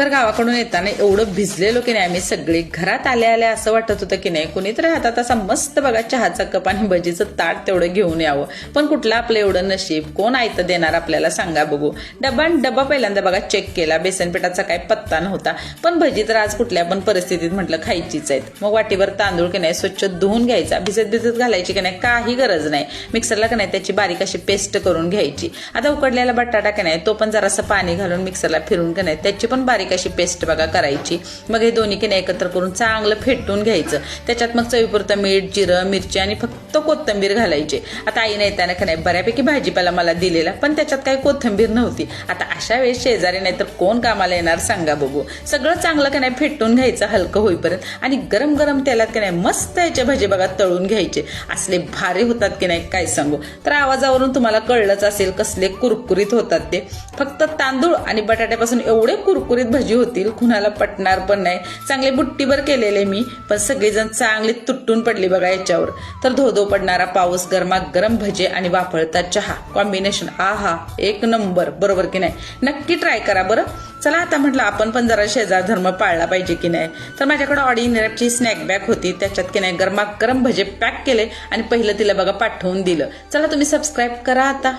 तर गावाकडून येताना एवढं भिजलेलो की नाही आम्ही सगळे, घरात आल्या आल्या असं वाटत होतं की नाही कुणीतरी हातात असा मस्त बघा चहाचा कप आणि भजीचं ताट तेवढं घेऊन यावं. पण कुठलं आपलं एवढं नशीब, कोण आयतं देणार आपल्याला सांगा बघू. डबा पहिल्यांदा बघा चेक केला, बेसनपिठाचा काही पत्ता नव्हता. पण भजी तर आज कुठल्या पण परिस्थितीत म्हटलं खायचीच आहेत. मग वाटीवर तांदूळ की नाही स्वच्छ धुवून घ्यायचा, भिजत घालायची की नाही काही गरज नाही. मिक्सरला की नाही त्याची बारीक अशी पेस्ट करून घ्यायची. आता उकडलेला बटाटा की नाही तो पण जरासं पाणी घालून मिक्सरला फिरून की नाही त्याची पण बारीक अशी पेस्ट बघा करायची. मग हे दोन्ही की नाही एकत्र करून चांगलं फेटून घ्यायचं. त्याच्यात मग चवीपुरतं मीठ, जिरं, मिरची आणि फक्त कोथिंबीर घालायची. आता आईने येताना की नाही बऱ्यापैकी भाजीपाला मला दिलेला, पण त्याच्यात काही कोथिंबीर नव्हती. आता अशा वेळेस शेजारी नाही तर कोण कामाला येणार सांगा बघू. सगळं चांगलं की नाही फेटून घ्यायचं हलकं होईपर्यंत आणि गरम गरम तेलात की नाही मस्त याचे भजे बघा तळून घ्यायचे. असले भारी होतात की नाही काय सांगू. तर आवाजावरून तुम्हाला कळलंच असेल कसले कुरकुरीत होतात ते. फक्त तांदूळ आणि बटाट्यापासून एवढे कुरकुरीत भजी होतील कुणाला पटणार पण नाही. चांगले बुट्टीभर केलेले मी, पण सगळेजण चांगले तुटून पडले बघा याच्यावर. तर धोधो पडणारा पाऊस, गरम भजे आणि वाफळता चहा, कॉम्बिनेशन आहा एक नंबर, बरोबर की नाही. नक्की ट्राय करा बरं. चला आता म्हटलं आपण पण जरा शेजार धर्म पाळला पाहिजे की नाही. तर माझ्याकडे ऑर्डिनरीची स्नॅक बॅग होती, त्याच्यात की नाही गरम भजे पॅक केले आणि पहिलं तिला बघा पाठवून दिलं. चला तुम्ही सबस्क्राईब करा आता.